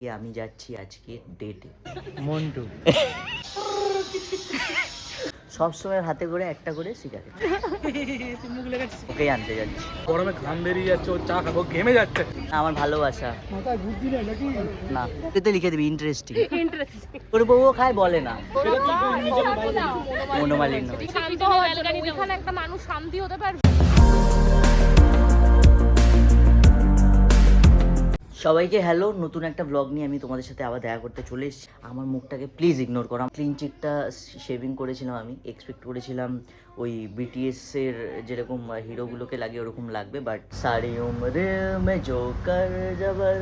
আমি যাচ্ছি আজকে ডেটে। মন্টু সবসময় হাতে করে একটা করে সিগারেট ওকে আনতে যাচ্ছি। গরমে ঘাম বেরিয়ে যাচ্ছে, ও চা খাবো ঘেমে যাচ্ছে। আমার ভালোবাসা মাথায় বুদ্ধি নেই নাকি? না তুই তো লিখে দিবি ইন্টারেস্টিং। তোর বউও খায় বলে না মনোমালিন্য। শান্ত হওয়ার জন্য ওইখানে একটা মানুষ শান্তি হতে পারবে। সবাইকে হ্যালো, নতুন একটা ব্লগ নিয়ে আমি তোমাদের সাথে আবার দেখা করতে চলে এসেছি। আমার মুখটাকে প্লিজ ইগনোর করো। ক্লিন চিকটা শেভিং করেছিলাম, আমি এক্সপেক্ট করেছিলাম ওই বিটিএস এর যেরকম হিরোগুলোকে লাগে ওরকম লাগবে, বাট সারি উমরে মে জোকার যাবার।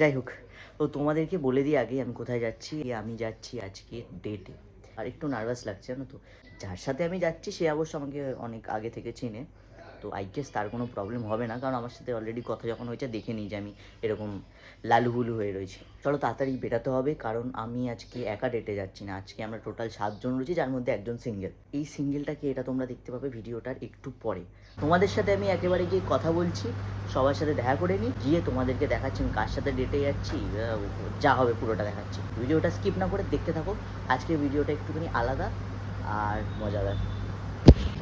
যাই হোক, তো তোমাদেরকে বলে দিই আগে আমি কোথায় যাচ্ছি। আমি যাচ্ছি আজকে ডেটে। আর একটু নার্ভাস লাগছে জানো তো। যার সাথে আমি যাচ্ছি সে অবশ্য আমাকে অনেক আগে থেকে চেনে, তো আই গেস তার কোনো প্রবলেম হবে না, কারণ আমার সাথে অলরেডি কথা যখন হয়েছে দেখে নিই যে আমি এরকম লালুহুলু হয়ে রয়েছি। চলো তাড়াতাড়ি বেরাতে হবে, কারণ আমি আজকে একা ডেটে যাচ্ছি না। আজকে আমরা টোটাল 7 জন রয়েছি, যার মধ্যে একজন সিঙ্গেল। এই সিঙ্গেলটাকে এটা তোমরা দেখতে পাবে ভিডিওটার একটু পরে। তোমাদের সাথে আমি একেবারে গিয়ে কথা বলছি, সবার সাথে দেখা করে নিই, গিয়ে তোমাদেরকে দেখাচ্ছি আমি কার সাথে ডেটে যাচ্ছি, যা হবে পুরোটা দেখাচ্ছি। ভিডিওটা স্কিপ না করে দেখতে থাকো। আজকের ভিডিওটা একটুখানি আলাদা আর মজাদার।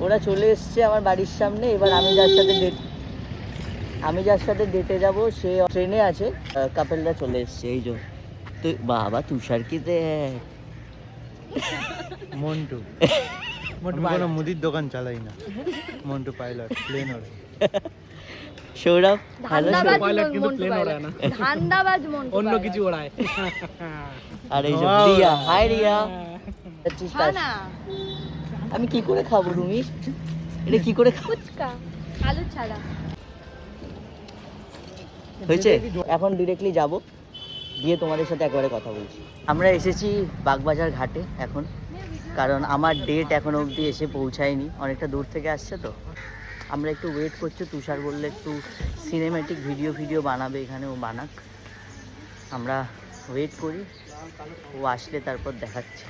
ওরা চলে এসছে আমার বাড়ির সামনে। এবার আমি যার সাথে ডেটে যাব সে ট্রেনে আছে। কাপেলরা চলে এসছে, এই যে তুই বাবা তুষার কি দেখ। মন্টু আমি কোনো মুদির দোকান চালাই না। মন্টু পাইলট, প্লেন ওড়ে। সৌরভ হ্যালো। পাইলট কিন্তু প্লেন ওড়ায় না, ধান্দাবাজ মন্টু অন্য কিছু ওড়ায়। আর এই যে রিয়া, হাই রিয়া। না আমি কি করে খাবো রুমি, এটা কি করে খাবো? ফুচকা আলু ছাড়া হয়েছে। এখন ডিরেক্টলি যাব, গিয়ে তোমাদের সাথে একবারে কথা বলছি। আমরা এসেছি বাগবাজার ঘাটে এখন, কারণ আমার ডেট এখনো অবধি এসে পৌঁছায়নি, অনেকটা দূর থেকে আসছে তো। আমরা একটু ওয়েট করছি। তুষার বললে একটু সিনেম্যাটিক ভিডিও বানাবে এখানে, ও বানাক, আমরা ওয়েট করি। ও আসলে তারপর দেখাচ্ছি।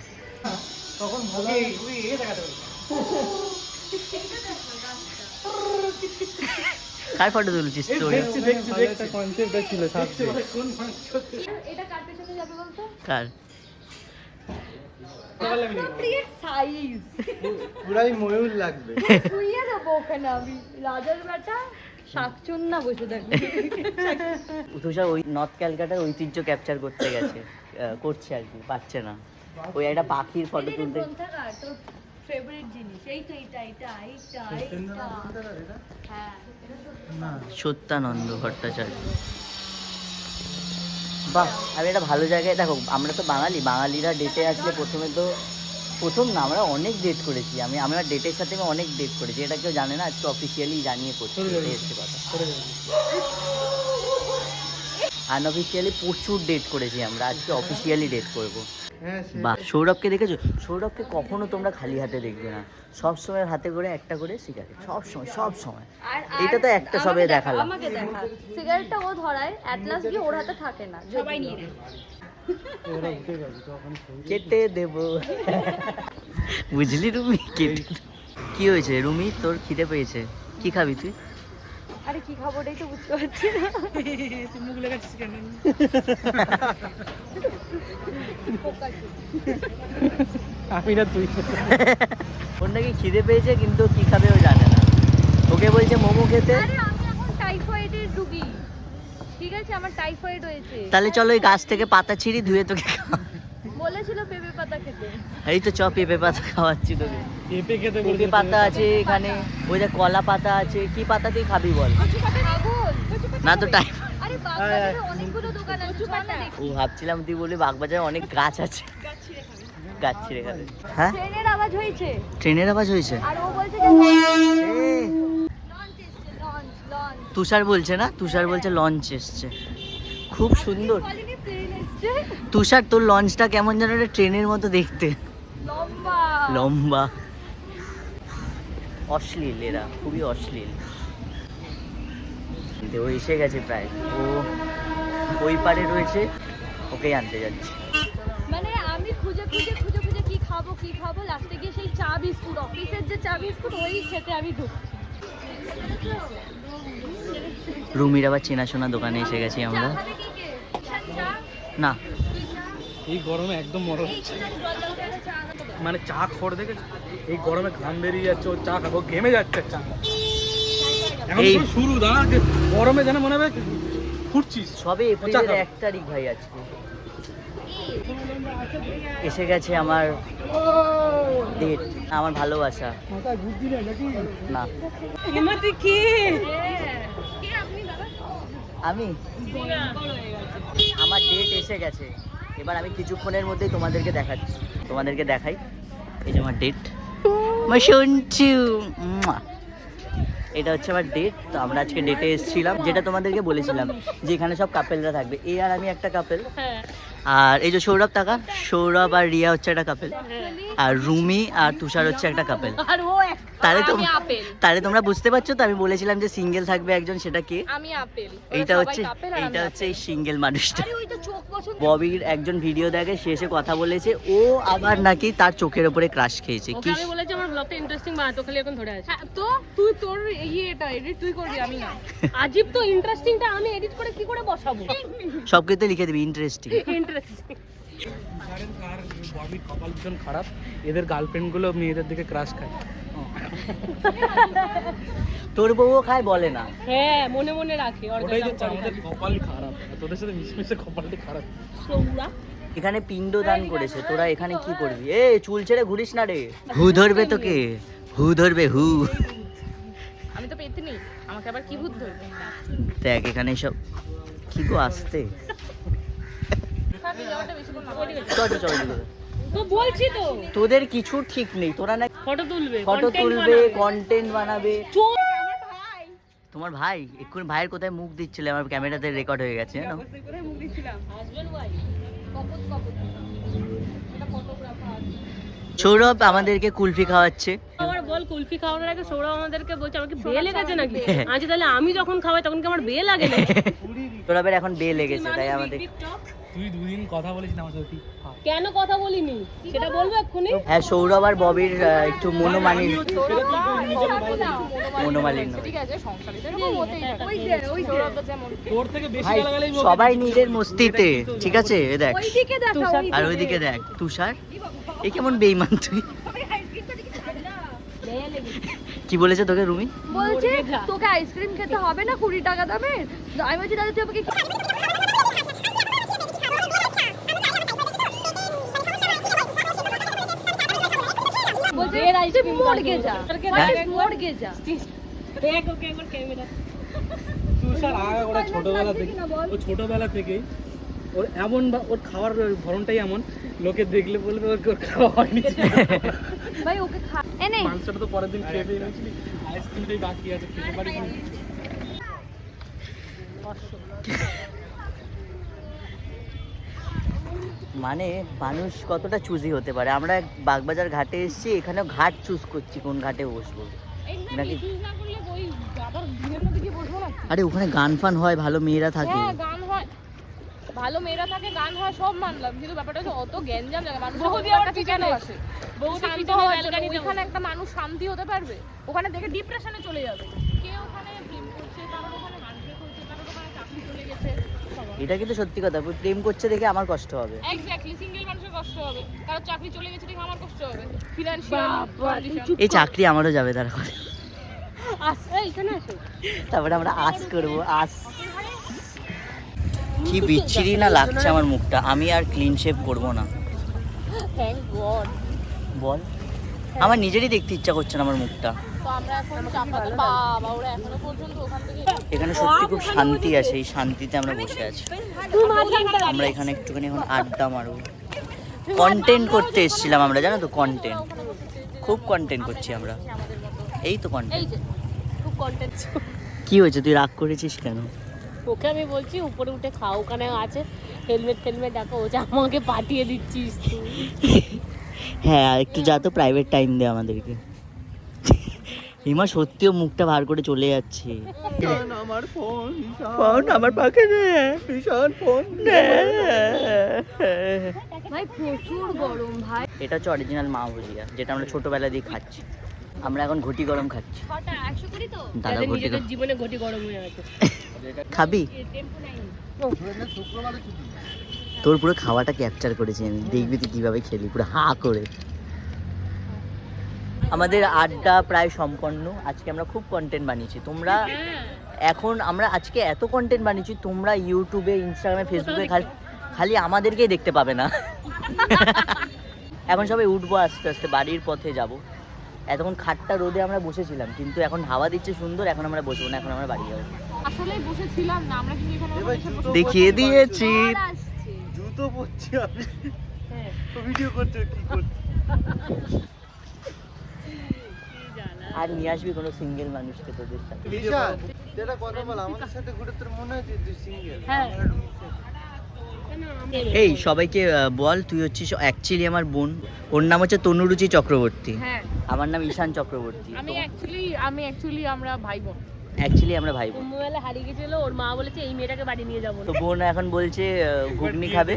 কার ফটো তুলছিস তুই? কনসেপ্টটা ছিল সাথে। এটা কার পেছনে যাবে বলতো? কার? অ্যাপ্রোপ্রিয়েট সাইজ পুরাই ময়ূর লাগবে। শুইয়ে দেবো ওখানে আমি রাজার বেটা শাকচুন্না বসে থাকবে। তুষার ওই নর্থ ক্যালকাটার ঐতিহ্য ক্যাপচার করতে গেছে, করছে আর কি, পাচ্ছে না। ওই একটা পাখির ফটো তুলতে। তোর ফেভারিট জিনিস এই তো এটা হ্যাঁ সত্যানন্দ ভট্টাচার্য। বাহ, আর এটা ভালো জায়গায়। দেখো আমরা তো বাঙালিরা ডেটে আসলে প্রথম না, আমরা অনেক ডেট করেছি। আমার ডেটের সাথে আমি অনেক ডেট করেছি, এটা কেউ জানে না, আজকে অফিসিয়ালি জানিয়ে করছি। এসছে কথা, আনঅফিসিয়ালি প্রচুর ডেট করেছি আমরা, আজকে অফিসিয়ালি ডেট করবো। বাহ, সৌরভকে দেখেছো? সৌরভকে কখনো তোমরা খালি হাতে দেখবে না, সবসময় হাতে করে একটা করে সিগারেট, সবসময়। এটা তো একটা সবে দেখালাম। আমাকে দেখা সিগারেটটা ও ধরায়, অ্যাটলাস গিয়ে ওর হাতে থাকে না, সবাই নিয়ে নেয়। কেটে দেব, বুঝলি রুমি? কি হয়েছে রুমি, তোর খিদে পেয়েছে? কি খাবি তুই? আরে কি খাবো ওটাই তো বুঝতে পারছি না। তুই মুখ লাগাচ্ছিস কেন? আমি না তুই। ওর নাকি খিদে পেয়েছে, কিন্তু কি খাবে ও জানে না। ওকে বলছে মোমো খেতে। আরে আমি এখন টাইফয়েডের রোগী, ঠিক আছে, আমার টাইফয়েড হয়েছে। তাহলে চলো ওই গাছ থেকে পাতা ছিঁড়ি, ধুয়ে তোকে বলেছিল পেঁপে পাতা খেতে। এই তো পেঁপে পাতা খাওয়াচ্ছি তোকে। পেঁপে খেতে পেঁপে পাতা আছে এখানে, ওই যে কলা পাতা আছে। কি পাতা দিয়ে খাবি বল? না তো টাইম। আরে বাগবাজারে অনেকগুলো দোকান আছে, চল না দেখি। ও ভাবছিলাম তুই বলি বাগবাজারে অনেক গাছ আছে, গাছ ছিঁড়ে খাবে। হ্যাঁ, ট্রেনের আওয়াজ হয়েছে, ট্রেনের আওয়াজ হয়েছে। আর ও বলছে যে লঞ্চ এসছে, লঞ্চ তুষার বলছে লঞ্চ এসছে। খুব সুন্দর। বলেনি প্লেন এসছে। তুষার, তোর লঞ্চটা কেমন যেন একটা ট্রেনের মতো দেখতে, লম্বা। অশ্লীল, এরা খুবই অশ্লীল। ও এসে গেছে প্রায়, ও ওই পারে রয়েছে, ওকেই আনতে যাচ্ছি। মানে আমি খুঁজে কি খাবো লাস্টে গিয়ে সেই চা বিস্কুট, অফিসের যে চা বিস্কুট ওই খেতে আমি ঢুকছি। রুমির আবার চেনাশোনা দোকানে এসে গেছি আমরা। না এই গরমে একদম মরণ হচ্ছে মানে চা খড় দেখে এই গরমে ঘাম বেরিয়ে যাচ্ছে ও চা খাবো ঘেমে যাচ্ছে চা এখন এই- তো শুরু দাঁড়া গরমে যেন মনে হবে ফুটছিস সবে এপ্রিলের 1 তারিখ ভাই আজকে। এসে গেছে আমার ডেট, আমার ভালোবাসা। না আমি আমার ডেট এসে গেছে, এবার আমি কিছুক্ষণের মধ্যেই তোমাদেরকে দেখাচ্ছি, তোমাদেরকে দেখাই। এই যে আমার ডেট, এটা হচ্ছে আমার ডেট। তো আমরা আজকে ডেটে এসেছিলাম, যেটা তোমাদেরকে বলেছিলাম যে এখানে সব কাপেলরা থাকবে। এ আর আমি একটা কাপেল, আর এই যে সৌরভ টাকা, সৌরভ আর রিয়া হচ্ছে একটা কাপেল, আর রুমি আর তুষার হচ্ছে একটা কাপেল। আর ও তাহলে তো আমি আপেল, তাহলে তোমরা বুঝতে পারছো তো, আমি বলেছিলাম যে সিঙ্গেল থাকবে একজন, সেটা কে? আমি আপেল। এইটা হচ্ছে এইটা হচ্ছে এই সিঙ্গেল মানুষটা। আরে ওইটা চোখ পছন্দ। ববির একজন ভিডিও দেখে, সে এসে কথা বলেছে, ও আবার নাকি তার চোখের উপরে ক্রাশ খেয়েছে। কি আমি বলেছি আমার ব্লগটা ইন্টারেস্টিং বানা, তো খালি এখন ধরে আছে। হ্যাঁ, তো তুই তোর এটা এডিট তুই করবি, আমি না। আজীব তো ইন্টারেস্টিংটা আমি এডিট করে কি করে বসাবো? সবকিছু লিখে দিবি ইন্টারেস্টিং। ইন্টারেস্টিং আর ববির কপাল ভীষণ খারাপ, এদের গার্লফ্রেন্ড গুলো মেয়েদের দিকে ক্রাশ খায়। তোর বউও খায় বলে না। হ্যাঁ, মনে মনে রাখে। ওটাই তো আমাদের কপাল খারাপ, তোদের সাথে মিশমিশে কপালটা খারাপ। সৌরা এখানে পিণ্ড দান করেছে, তোরা এখানে কি করবি? এ চুল ছেড়ে ঘুরিস না রে, হু ধরবে তোকে, হু ধরবে হু। আমি তো পেতে নেই, আমাকে আবার কি ভূত ধরবে? দেখ এখানে সব কি গো আসতে। চল চল চল, তো বলছি তো তোদের কিছু ঠিক নেই, তোরা না ফটো তুলবে, ফটো content তুলবে, বানাবে। কন্টেন্ট বানাবে। চোখ তোমার ভাই এক্ষুনি ভাইয়ের কোথায় মুখ দিচ্ছিলে, আমার ক্যামেরাতে রেকর্ড হয়ে গেছে জানো। হাজবেন্ড ওয়াইফ সৌরভ আমাদেরকে কুলফি খাওয়াচ্ছে। আমার বল, কুলফি খাওয়ানোর আগে সৌরভ আমাদেরকে বলছে আমাকে বে লেগেছে নাকি? আচ্ছা তাহলে আমি যখন খাওয়াই তখন কি আমার বে লাগে নাকি? সৌরভের এখন বে লেগেছে, তাই আমাদের। তুই দুদিন কথা বলিস না আমার সাথে। কেন কথা বলিনি সেটা বলবো এক্ষুনি। হ্যাঁ, সৌরভ আর ববির একটু মনোমালিন্য। ঠিক আছে, সংসারে তো এরকম হতেই থাকে। ওই যে সৌরভটা যেমন তোর থেকে বেশি ভাই গালাগালি সবাই নিজের মস্তিতে, ঠিক আছে? এ দেখ, ওইদিকে দেখা, আর ওইদিকে দেখ তুষার, এ কেমন বেইমান তুই। কি বলেছে তোকে রুমি? বলছে তোকে আইসক্রিম খেতে হবে না 20 টাকা দামের। আমি বলছি দাদা তুই আমাকে বলছে তুই মর্গে যা, মর্গে যা। দেখ ওকে একবার ক্যামেরা। তুষার আগা ওরা ছোটবেলা থেকেই ওর এমন ওর খাওয়ার ধরনটাই এমন, লোকে দেখলে বলবে ওর খাওয়া হয়নি। ভাই ওকে খা এনে মাংসটা তো পরের দিন খেয়ে নিয়েছিলি, আইসক্রিমটাই বাকি আছে, খেতে পারিস না। মানে মানুষ কতটা চুজি হতে পারে। আমরা বাগবাজার ঘাটে এসেছি, এখানেও ঘাট চুজ করছি কোন ঘাটে বসবো নাকি। আরে ওখানে গান ফান হয়, ভালো মেয়েরা থাকে। হ্যাঁ গান হয়, ভালো মেয়েরা থাকে, গান হয়, সব মানলাম, কিন্তু ব্যাপারটা হচ্ছে অত গ্যাঞ্জাম জায়গা, মানুষ বহুদি ওর আবার কাছে পিছনে কেন আসে। আসে? বহুদি শান্ত পিছনে হওয়ার জন্য। ব্যালকনিতে ওইখানে একটা মানুষ শান্তি হতে পারবে? ওখানে দেখে ডিপ্রেশনে চলে যাবে। কেউ ওখানে প্রেম করছে, কারোর ওখানে হার্টব্রেক হচ্ছে, কারোর ওখানে চাকরি চলে গেছে। এটা কিন্তু সত্যি কথা, প্রেম করছে দেখে আমার কষ্ট হবে। এক্স্যাক্টলি, সিঙ্গেল মানুষের কষ্ট হবে, কারোর চাকরি চলে গেছে দেখে আমার কষ্ট হবে। ফিনান্সিয়াল এই চাকরি আমারও যাবে তার করে। এখানে আসো। তারপরে আমরা আস করবো, আস। কি বিচ্ছিরি না লাগছে আমার মুখটা, আমি আর ক্লিন শেভ করবো না। Thank god. বল, আমার নিজেরই দেখতে ইচ্ছা করছে না আমার মুখটা। তো আমরা এখন চাপাতে বাবা, ওরা এখনো পর্যন্ত ওখান থেকে এখানে সত্যি খুব শান্তি আছে, এই শান্তিতে আমরা বসে আছি। আমরা এখানে একটুখানি এখন আড্ডা মারবো। কন্টেন্ট করতে এসেছিলাম আমরা, জানো তো, কন্টেন্ট, খুব কন্টেন্ট করছি আমরা। এই তো এই কন্টেন্ট। যে খুব কন্টেন্ট। কি হয়েছে, তুই রাগ করেছিস কেন? ওকে আমি বলছি উপরে উঠে খাও, ওখানে আছে হেলমেট টেলমেট দেখো, ও যে আমাকে পাঠিয়ে দিচ্ছিস তুই। হ্যাঁ, আর একটু যা তো, প্রাইভেট টাইম দে আমাদেরকে। হিমা সত্যিও মুখটা ভার করে চলে যাচ্ছে। আমার ফোন ফোন আমার পাখে ভীষণ ফোন। ভাই প্রচুর গরম ভাই। এটা হচ্ছে অরিজিনাল মা ভুজিয়া, যেটা আমরা ছোটবেলা দিয়ে খাচ্ছি। আমরা এখন ঘটি গরম খাচ্ছি। ছটা 100 করি তো। দাদা যাদের ঘটি নিজেদের গরম জীবনে ঘটি গরম হয়ে আছে। খাবি? তোর পুরো খাওয়াটা ক্যাপচার করেছি আমি, দেখবি তুই কীভাবে খেলি পুরো হা করে। আমাদের আড্ডা প্রায় সম্পন্ন। আজকে আমরা খুব কন্টেন্ট বানিয়েছি। তোমরা এখন আমরা আজকে এত কন্টেন্ট বানিয়েছি, তোমরা ইউটিউবে, ইনস্টাগ্রামে, ফেসবুকে খালি আমাদেরকেই দেখতে পাবে না। এখন সবাই উঠবো আস্তে আস্তে, বাড়ির পথে যাব। এতক্ষণ খাটটা রোদে আমরা বসেছিলাম, কিন্তু এখন হাওয়া দিচ্ছে সুন্দর, এখন আমরা বসবো না, এখন আমরা বাড়ি যাবো। আসলেই বসেছিলাম না আমরা, কিন্তু এখানে দেখিয়ে দিয়েছি। জুতো পরছি আমি, ভিডিও করতে কি করছি। আর নিয়ে আসবি কোনো সিঙ্গেল মানুষকে তোদের সাথে। বিশাল যেটা কথা বল, আমাদের সাথে ঘুরে তোর মনে হয় যে তুই সিঙ্গেল? হ্যাঁ। এই সবাইকে বল, তুই হচ্ছিস অ্যাকচুয়ালি আমার বোন। ওর নাম হচ্ছে তনুরুচি চক্রবর্তী, হ্যাঁ আমার নাম ঈশান চক্রবর্তী। আমি অ্যাকচুয়ালি আমরা ভাই বোন। অ্যাকচুয়ালি আমরা ভাই বোন। কুম্ভমেলা হারিয়ে গেছিল, ওর মা বলেছে এই মেয়েটাকে বাড়ি নিয়ে যাবো। তো বোন এখন বলছে ঘুগনি খাবে,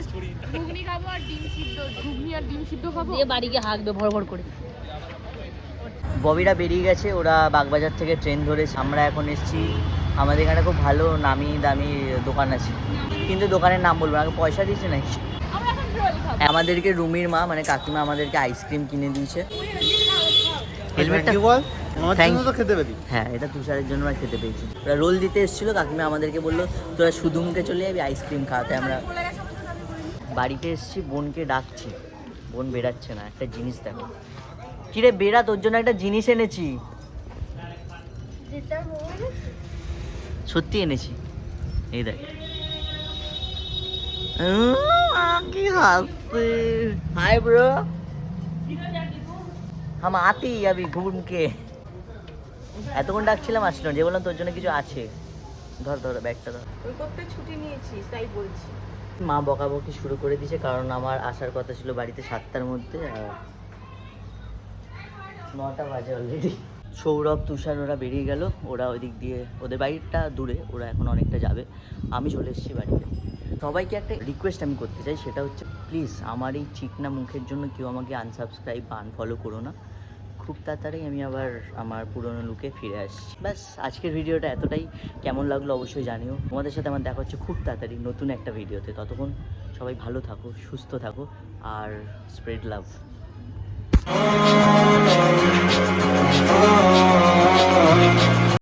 ঘুগনি খাবো আর ডিম সিদ্ধ, ঘুগনি আর ডিম সিদ্ধ খাবো। দিয়ে বাড়ি গিয়ে হাঁকবে ভর ভর করে। ববিরা বেরিয়ে গেছে, ওরা বাগবাজার থেকে ট্রেন ধরেছে। আমরা এখন এসেছি, আমাদের এখানে খুব ভালো নামি দামি দোকান আছে, কিন্তু দোকানের নাম বলবো না, পয়সা দিয়েছে নাকি। আমরা এখন রোল খাবো। আমাদেরকে রুমির মা মানে কাকিমা আমাদেরকে আইসক্রিম কিনে দিয়েছে। হেলমেটটা কি বল, আমার Thank জন্য তো খেতে পারি। হ্যাঁ, এটা তুষারের জন্য আমরা খেতে পেয়েছি। ওরা রোল দিতে এসেছিলো, কাকিমা আমাদেরকে বললো তোরা সুদুমকে চলে যাবি আইসক্রিম খাওয়াতে। আমরা বাড়িতে এসেছি, বোনকে ডাকছি, বোন বেরাচ্ছে না। একটা জিনিস দেখো, কিরে বেরা, তোর জন্য একটা জিনিস এনেছি। সত্যি এনেছি, এই দেখ। কি হাসছে। হাই ব্রো, হাম আতি আবি ঘুম কে। এতক্ষণ ডাকছিলাম, আসলো, যে বললাম তোর জন্য কিছু আছে। ধর ধর ব্যাগটা ধর। ছুটি নিয়েছিস তাই বলছি। মা বকাবকি শুরু করে দিয়েছে, কারণ আমার আসার কথা ছিল বাড়িতে 7টার মধ্যে, আর 9টা বাজে অলরেডি। সৌরভ, তুষার ওরা বেরিয়ে গেল, ওরা ওই দিক দিয়ে, ওদের বাড়িটা দূরে, ওরা এখন অনেকটা যাবে। আমি চলে এসেছি বাড়িতে। সবাইকে একটা রিকোয়েস্ট আমি করতে চাই, সেটা হচ্ছে প্লিজ আমার এই চিকনা মুখের জন্য কেউ আমাকে আনসাবস্ক্রাইব বা আনফলো করো না। খুব তাড়াতাড়ি আমি আবার আমার পুরনো লুকে ফিরে আসছি। ব্যাস, আজকের ভিডিওটা এতটাই। কেমন লাগলো অবশ্যই জানিও। তোমাদের সাথে আমার দেখা হচ্ছে খুব তাড়াতাড়ি নতুন একটা ভিডিওতে। ততক্ষণ সবাই ভালো থাকো, সুস্থ থাকো, আর স্প্রেড লাভ।